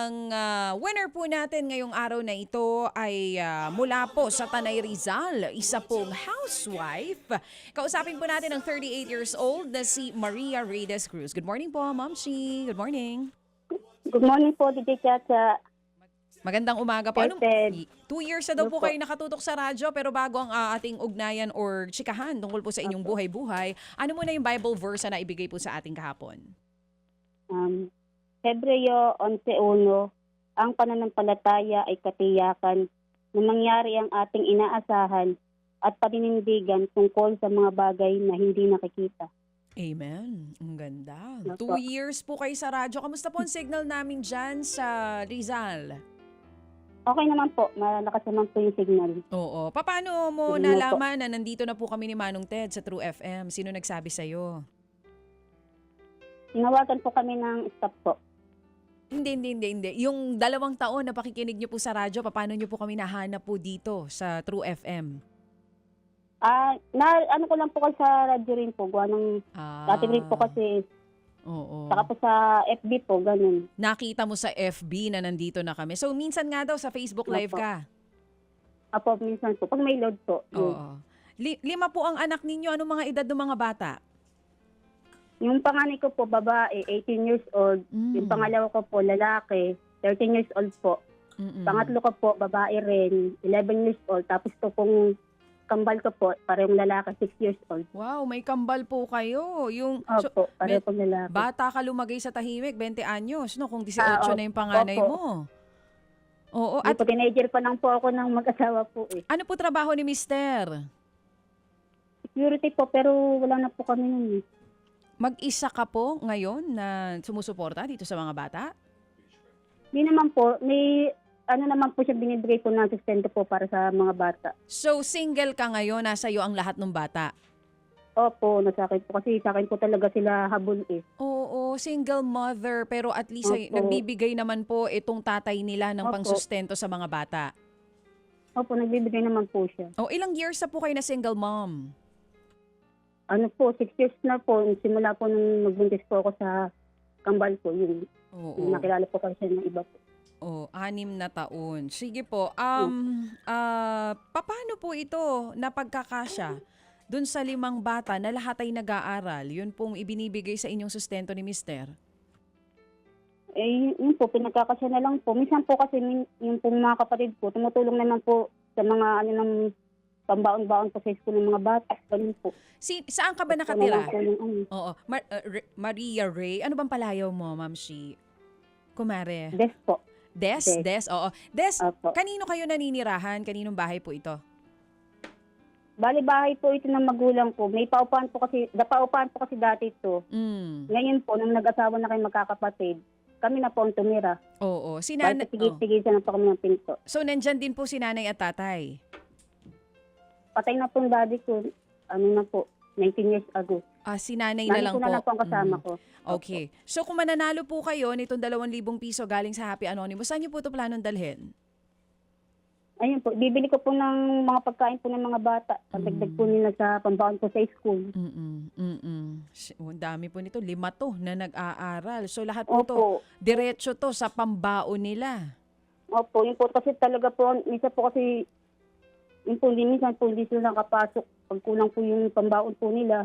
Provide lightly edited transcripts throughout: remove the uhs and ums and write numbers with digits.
Ang winner po natin ngayong araw na ito ay mula po sa Tanay Rizal, isa pong housewife. Kausapin po natin ang 38 years old na si Maria Reyes Cruz. Good morning po, Ma'am Shi. Good morning. Good morning po, DJ Chacha. Magandang umaga po. Ted. 2 years na daw po Opo. kayo nakatutok sa radyo, pero bago ang ating ugnayan or chikahan tungkol po sa inyong buhay-buhay, ano muna yung Bible verse na ibigay po sa ating kahapon? Hebreo 11:1, ang pananampalataya ay katiyakan na mangyari ang ating inaasahan at paninindigan tungkol sa mga bagay na hindi nakikita. Amen. Ang ganda. Opo. 2 years po kayo sa radyo. Kamusta po ang signal namin dyan sa Rizal? Okay naman po, malakas naman po yung signal. Oo. Paano mo Sige po. nalaman na nandito na po kami ni Manong Ted sa True FM? Sino nagsabi sa'yo? Tinawagan po kami ng staff po. Hindi. Yung 2 taon na pakikinig niyo po sa radyo, paano niyo po kami nahanap po dito sa True FM? Ano ko lang po kasi sa radyo rin po, gawa ng dati rin po kasi, Oo. saka po sa FB po, ganun. Nakita mo sa FB na nandito na kami. So, minsan nga daw sa Facebook Live Opo. ka. Apo, minsan po, pag may load po. yun. Oo. 5 po ang anak ninyo. Anong mga edad ng mga bata? Yung panganay ko po, babae, 18 years old. Yung pangalawa ko po, lalaki, 13 years old po. Pangatlo ko po, babae rin, 11 years old. Tapos to pong kambal ko po, parehong lalaki, 6 years old. Wow, may kambal po kayo. Yung Opo, pareho pong lalaki. bata ka lumagay sa tahimik, 20 anyos, no? Kung 18 na yung panganay opo. mo. Oo. At At teenager pa lang po ako ng mag-asawa po eh. ano po trabaho ni Mister? Security po, pero wala na po kami nun eh. Mag-isa ka po ngayon na sumusuporta dito sa mga bata? Di naman po, may ano naman po siya binibigay po ng sustento po para sa mga bata. So, single ka ngayon, nasa iyo ang lahat ng bata? Opo, nasa akin po. Kasi sa akin po talaga sila habol eh. Oo, single mother, pero at least ay, Opo. nagbibigay naman po itong tatay nila ng Opo. pangsustento sa mga bata. Opo, nagbibigay naman po siya. O, ilang years na po kayo na single mom? Ano po, 6 years na po, simula po nung nagbuntis po ako sa kambal po, yung Oo. nakilala po kasi siya ng iba po. Oh, 6 na taon. Sige po. Paano po ito napagkakasya dun sa 5 bata na lahat ay nag-aaral? Yun pong ibinibigay sa inyong sustento ni Mister. Eh, yun po, pinagkakasya na lang po. Minsan po kasi yung pong mga kapatid po, tumutulong naman po sa mga ano ng pambaon-baon po sa school ng mga bata. Ganun po. Saan ka ba Ano nakatira? lang po yung ano. Oo. Maria Ray. Ano bang palayaw mo, Ma'am Shi? Kumare. Des po. Des. Oo. Des, Opo. kanino kayo naninirahan? Kaninong bahay po ito? Bali bahay po ito ng magulang ko. May paupahan po kasi dati ito. Ngayon po, nung nag-asawa na kayo magkakapatid, kami na po ang tumira. Oo. Si Bali nanay. tigil-tigil na po kami ng pinto. So, nandyan din po si nanay at tatay? Patay na po ang daddy ko, ano na po, 19 years ago. Si nanay na lang Nanay ko na lang po ang kasama ko. Okay. So kung mananalo po kayo nitong 2,000 piso galing sa Happy Anonymous, saan niyo po ito planong dalhin? Ayun po, bibili ko po ng mga pagkain po ng mga bata. Pagdagdag po nila sa pambaon ko sa school. Ang dami po nito. 5 to na nag-aaral. So lahat po to, Opo. diretso to sa pambaon nila. Opo, yun po kasi talaga po, minsan po kasi, yun po, minsan po hindi sila nakapasok. Pag kulang po yung pambaon po nila.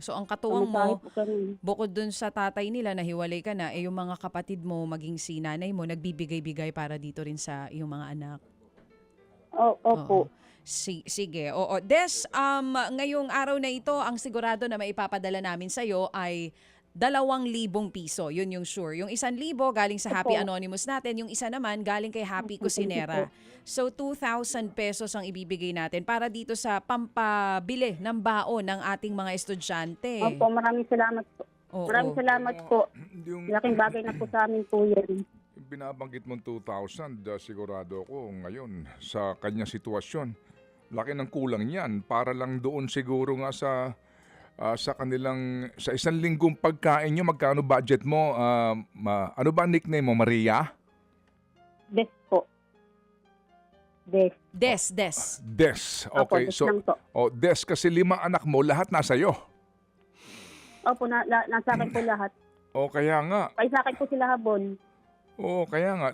So ang katuwang Pamasahe mo, po kami. bukod dun sa tatay nila, nahiwalay ka na, yung mga kapatid mo, maging si nanay mo, nagbibigay-bigay para dito rin sa iyong mga anak. Opo. Sige. Oo. Des, ngayong araw na ito, ang sigurado na maipapadala namin sa'yo ay 2,000 piso. Yun yung sure. Yung 1,000 galing sa Happy Opo. Anonymous natin, yung isa naman galing kay Happy Cusinera. So 2,000 pesos ang ibibigay natin para dito sa pampabili ng baon ng ating mga estudyante. Opo, maraming salamat po. Oo. Maraming salamat po. Yung Laking bagay na po sa amin po yan. binabanggit mong 2,000, sigurado ko ngayon sa kanyang sitwasyon. Laki ng kulang niyan para lang doon siguro nga sa kanilang sa 1 linggong pagkain nyo. Magkano budget mo? Ano ba ang nickname mo? Maria? Des po. Des. Des. Opo, Okay. des So, lang po. Des kasi 5 anak mo, lahat nasa iyo. Opo, nasa akin po lahat. O kaya nga, Kaya sa akin po sila habol. Oo, kaya nga,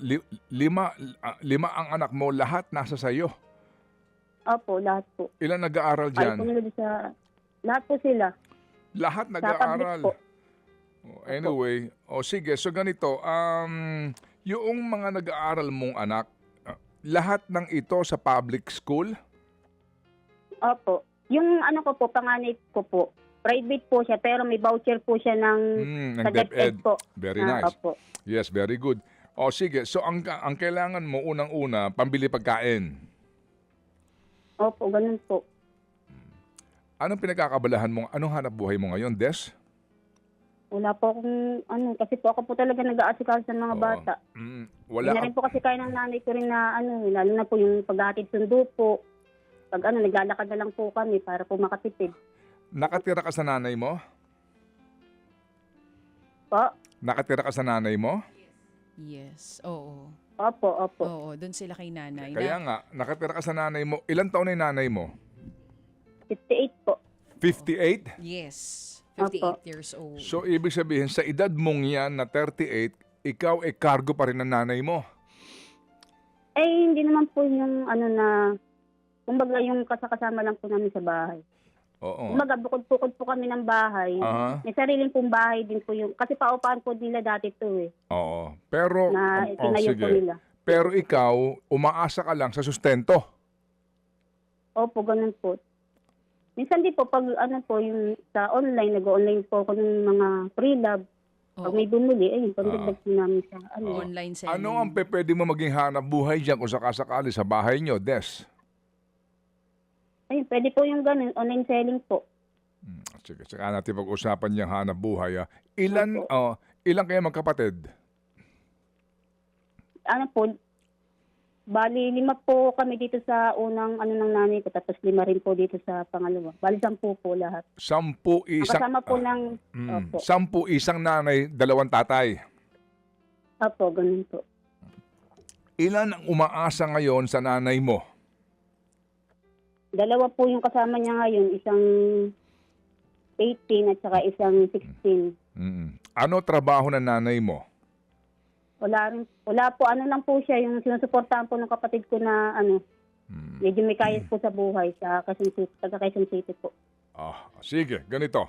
lima ang anak mo, lahat nasa sayo. Opo, lahat po. Ilan nag-aaral Ay po dyan? nila sa... Lahat po sila. Lahat Sa public nag-aaral. po. Anyway, sige, so ganito, yung mga nag-aaral mong anak, lahat ng ito sa public school? Opo. Yung ano ko po, panganay ko po, private po siya, pero may voucher po siya ng Ng sa DepEd po. Very nice. Opo. Yes, very good. O sige, so ang kailangan mo unang-una, pambili pagkain. Opo, ganun po. Anong pinagkakabalahan mo? Anong hanap buhay mo ngayon, Des? Wala po akong ano, kasi po ako po talaga nag-aasikaso sa mga Oo. bata. Wala Hindi na rin po kasi kaya ng nanay ko rin na ano, lalo na po yung paghatid sundo po. Pag ano, naglalakad na lang po kami para po makatipid. Nakatira ka sa nanay mo? Po? Nakatira ka sa nanay mo? Yes, oo. Opo, opo. Oo, doon sila kay nanay. Kaya nga, nakatira ka sa nanay mo. Ilan taon na yung nanay mo? 58 po. 58? Yes, Opo. 58 years old. So, ibig sabihin, sa edad mong yan na 38, ikaw cargo pa rin ng nanay mo. Eh, hindi naman po yung ano na, kumbaga yung kasama lang po namin sa bahay. Oo. Kumbaga, bukod-bukod po kami ng bahay. Aha. May sariling pong bahay din po yung, kasi paupahan po nila dati to eh, Oo. Pero, na tinayo po sige. nila. Pero ikaw, umaasa ka lang sa sustento. Opo, ganun po. Minsan din po, pag ano po, yung sa online, nag-online po ako ng mga pre-lab. Pag may bumili, ayun, pagdagdag po namin sa ano. Online selling. Ano ang pwede mo maging hanap buhay dyan kung sakasakali sa bahay nyo, Des? Ayun, pwede po yung ganun, online selling po. Sige, saka natin pag-usapan niyang hanap buhay. Ilan kayo magkapatid? Ano po, bali 5 po kami dito sa unang ano ng nanay ko, tapos 5 rin po dito sa pangalawa. Bali 10 po lahat. 10 Ang isang... kasama po ng, opo, 10 isang nanay, 2 tatay. opo, ganun po. Ilan ang umaasa ngayon sa nanay mo? 2 po yung kasama niya ngayon, isang 18 at saka isang 16. Ano trabaho ng nanay mo? Wala po, ano lang po siya, yung sinusuportahan po ng kapatid ko na ano, medyo may kayas po sa buhay sa Quezon City, taga Quezon City po. Sige, ganito.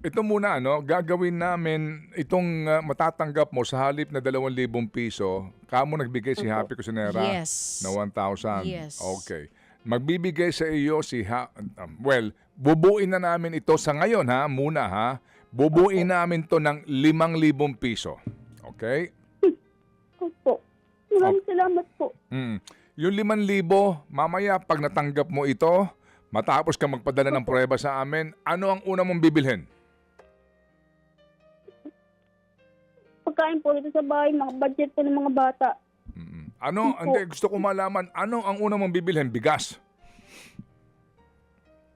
Ito muna, gagawin namin itong matatanggap mo sa halip na 2,000 piso. Kamo nagbigay si Happy Cusinera Yes. na 1,000. Yes. Okay. Magbibigay sa iyo bubuin na namin ito sa ngayon muna. Bubuin namin to ng 5,000 piso. Okay? Opo. Maraming salamat po. Yung 5,000, mamaya pag natanggap mo ito, matapos ka magpadala ng prueba sa amin, ano ang una mong bibilhin? Pagkain po dito sa bahay, mga budget po ng mga bata. Gusto ko malaman, ano ang una mong bibilhin? Bigas?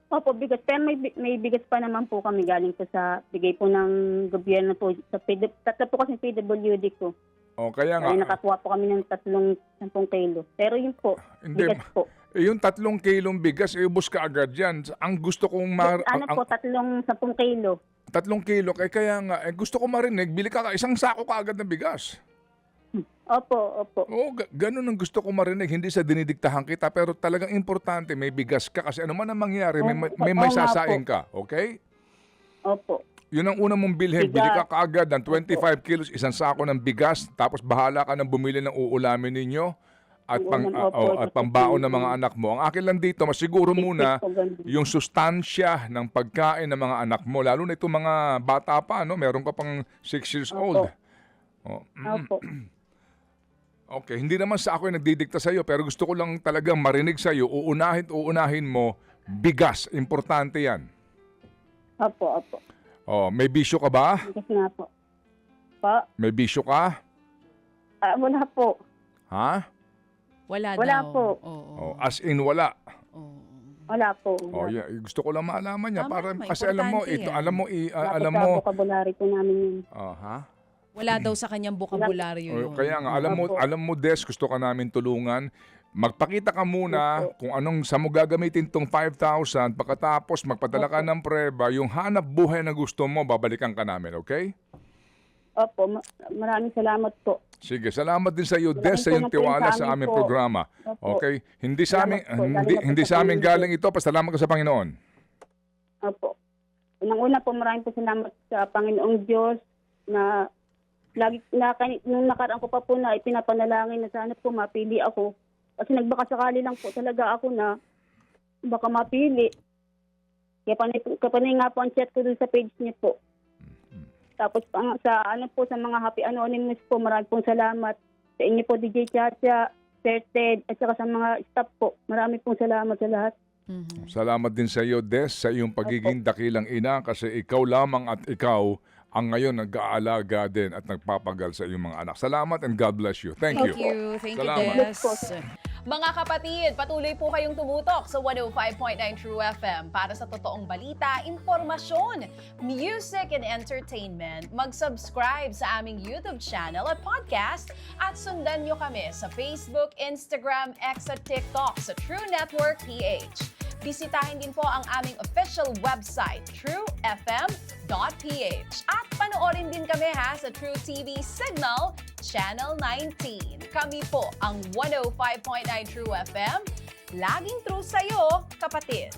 Opo, bigas. Pero may bigas pa naman po kami galing po sa bigay po ng gobyerno po. Tatlo po kasi PWD ko. O kaya nga, Kaya nakakuha po kami ng 10 kilo. Pero yun po, Hindi, bigas po. yung 3 kilong bigas, ubos ka agad yan. Ang gusto kong Po, 10 kilo. 3 kilo, kaya nga, gusto ko marinig, bili ka isang sako ka agad ng bigas. Opo, opo. Oo, ganun ang gusto ko marinig. Hindi sa dinidiktahan kita, pero talagang importante, may bigas ka. Kasi ano man ang mangyari, may Oo nga sasaing po. ka. Okay? Opo. Yun ang unang mong bilhin. Bigas. Bili ka kaagad ng 25 kilos, isang sako ng bigas, tapos bahala ka nang bumili ng uulamin ninyo at pambaon ng mga anak mo. Ang akin lang dito, masiguro muna yung sustansya ng pagkain ng mga anak mo. Lalo na itong mga bata pa, meron ka pang 6 years old. Opo. Okay, hindi naman sa ako yung nagdidikta sa iyo, pero gusto ko lang talagang marinig sa iyo, uunahin mo, bigas. Importante yan. Opo, opo. May bisyo ka ba? Bigas nga po. Pa? May bisyo ka? Wala po. Ha? Wala Wala daw. po. Oo. As in wala. Oo. Wala po. Yeah. Gusto ko lang maalaman niya. Tama Para, naman, kasi alam mo, importante ito, yan. alam Sa mo, vocabulary po namin yun. Wala daw sa kanyang bokabularyo yun. kaya nga, alam mo, Des, gusto ka namin tulungan. Magpakita ka muna kung saan mo gagamitin tong 5,000. Pagkatapos, magpadala ka ng preba. Yung hanap buhay na gusto mo, babalikan ka namin, okay? Opo, maraming salamat po. Sige, salamat din sa iyo, Malaking Des, sa iyong tulong po yun tiwala sa sa amin aming po. programa. Opo. Okay? Hindi sa amin, Salamat po, lalo hindi, na po hindi sa sa amin Panginoon. galing ito, pasalamat ka sa Panginoon. Opo. Unang-una po, maraming po salamat sa Panginoong Diyos na nung nakaraan ko pa po na ipinapanalangin na sana po mapili ako. Kasi nagbaka sakali lang po talaga ako na baka mapili. Kaya panay nga po ang chat ko dun sa page niyo po. Tapos sa mga Happy Anonymous po, maraming pong salamat. Sa inyo po, DJ Chacha, Sir Ted, at saka sa mga staff po. Maraming pong salamat sa lahat. Salamat din sa iyo, Des, sa iyong pagiging dakilang ina kasi ikaw lamang at ikaw ang ngayon nag-aalaga din at nagpapagal sa iyong mga anak. Salamat and God bless you. Thank you. Thank Salamat. you, Des. Mga kapatid, patuloy po kayong tumutok sa 105.9 True FM para sa totoong balita, impormasyon, music and entertainment. Mag-subscribe sa aming YouTube channel at podcast at sundan nyo kami sa Facebook, Instagram, X at TikTok sa True Network PH. Bisitahin din po ang aming official website, truefm.ph. At panoorin din kami sa True TV Signal, Channel 19. Kami po ang 105.9 True FM. Laging true sa'yo, kapatid.